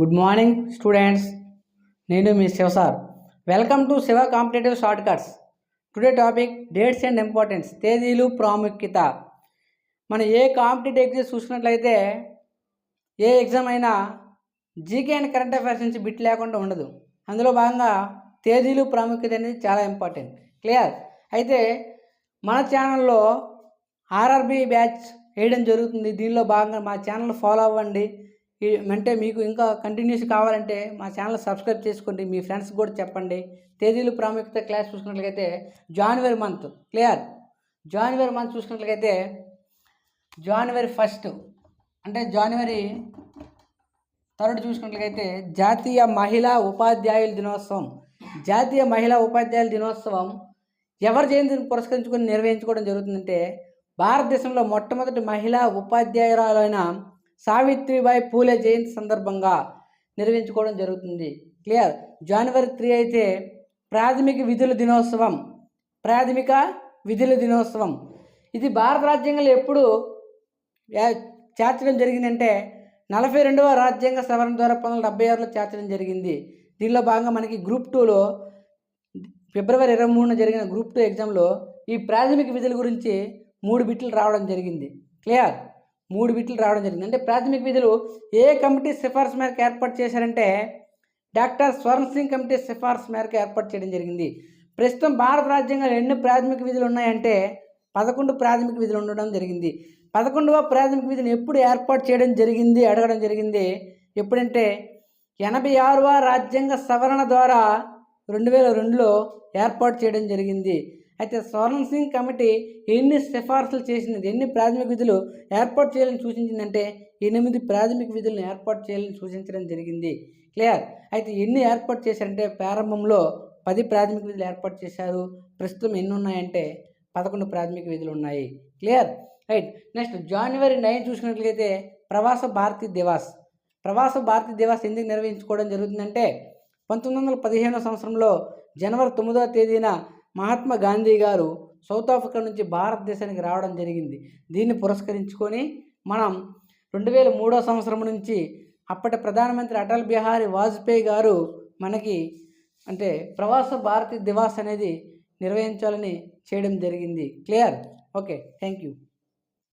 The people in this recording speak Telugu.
గుడ్ మార్నింగ్ స్టూడెంట్స్, నేను మీ Shiva sir. Welcome to Shiva competitive shortcuts. Today topic dates and importance, తేదీలు ప్రాముఖ్యత. మనం ఏ కాంపిటేటివ్ ఎగ్జామ్ చూసినట్లయితే ఏ ఎగ్జామ్ అయినా జీకే అండ్ కరెంట్ అఫైర్స్ నుంచి బిట్ లేకుండా ఉండదు. అందులో భాగంగా తేదీలు ప్రాముఖ్యత అనేది చాలా ఇంపార్టెంట్. క్లియర్? అయితే మన ఛానల్లో ఆర్ఆర్బి బ్యాచ్ వేయడం జరుగుతుంది. దీనిలో భాగంగా మా ఛానల్ ఫాలో అవ్వండి. అంటే మీకు ఇంకా కంటిన్యూస్ కావాలంటే మా ఛానల్ సబ్స్క్రైబ్ చేసుకోండి, మీ ఫ్రెండ్స్కి కూడా చెప్పండి. తేదీలు ప్రాముఖ్యత క్లాస్ చూసుకున్నట్లయితే జనవరి మంత్. క్లియర్? జనవరి మంత్ చూసుకున్నట్లయితే జనవరి 1 అంటే జనవరి 3 చూసుకున్నట్లయితే జాతీయ మహిళా ఉపాధ్యాయుల దినోత్సవం. జాతీయ మహిళా ఉపాధ్యాయుల దినోత్సవం ఎవరి జయంతిని పురస్కరించుకొని నిర్వహించుకోవడం జరుగుతుందంటే భారతదేశంలో మొట్టమొదటి మహిళా ఉపాధ్యాయురాలైన సావిత్రిబాయి పూలే జయంతి సందర్భంగా నిర్వహించుకోవడం జరుగుతుంది. క్లియర్? జనవరి 3 అయితే ప్రాథమిక విధుల దినోత్సవం. ప్రాథమిక విధుల దినోత్సవం ఇది భారత రాజ్యాంగంలో ఎప్పుడు చేర్చడం జరిగిందంటే 42వ రాజ్యాంగ సవరణ ద్వారా 1976లో చేర్చడం జరిగింది. దీనిలో భాగంగా మనకి గ్రూప్ 2లో ఫిబ్రవరి 23న జరిగిన గ్రూప్ 2 ఎగ్జామ్లో ఈ ప్రాథమిక విధుల గురించి 3 బిట్లు రావడం జరిగింది. క్లియర్? 3 బిట్లు రావడం జరిగింది. అంటే ప్రాథమిక విధులు ఏ కమిటీ సిఫార్సు మేరకు ఏర్పాటు చేశారంటే డాక్టర్ స్వర్ణ సింగ్ కమిటీ సిఫార్సు మేరకు ఏర్పాటు చేయడం జరిగింది. ప్రస్తుతం భారత రాజ్యాంగంలో ఎన్ని ప్రాథమిక విధులు ఉన్నాయంటే 11 ప్రాథమిక విధులు ఉండడం జరిగింది. 11వ ప్రాథమిక విధిని ఎప్పుడు ఏర్పాటు చేయడం జరిగింది అడగడం జరిగింది. ఎప్పుడంటే 86వ రాజ్యాంగ సవరణ ద్వారా 2002లో ఏర్పాటు చేయడం జరిగింది. అయితే స్వర్ణ సింగ్ కమిటీ ఎన్ని సిఫార్సులు చేసింది, ఎన్ని ప్రాథమిక విధులు ఏర్పాటు చేయాలని సూచించిందంటే 8 ప్రాథమిక విధులను ఏర్పాటు చేయాలని సూచించడం జరిగింది. క్లియర్? అయితే ఎన్ని ఏర్పాటు చేశారంటే ప్రారంభంలో 10 ప్రాథమిక విధులు ఏర్పాటు చేశారు. ప్రస్తుతం ఎన్ని ఉన్నాయంటే 11 ప్రాథమిక విధులు ఉన్నాయి. క్లియర్? రైట్. నెక్స్ట్ జనవరి 9 చూసుకున్నట్లయితే ప్రవాస భారతీ దివాస్. ప్రవాస భారతీ దివాస్ ఎందుకు నిర్వహించుకోవడం జరుగుతుందంటే 1915వ సంవత్సరంలో జనవరి 9వ తేదీన మహాత్మా గాంధీ గారు సౌత్ ఆఫ్రికా నుంచి భారతదేశానికి రావడం జరిగింది. దీన్ని పురస్కరించుకొని మనం 2003వ సంవత్సరం నుంచి అప్పటి ప్రధానమంత్రి అటల్ బిహారీ వాజ్పేయి గారు మనకి అంటే ప్రవాస భారతీ దివాస్ అనేది నిర్వహించాలని చేయడం జరిగింది. క్లియర్? Okay, thank you.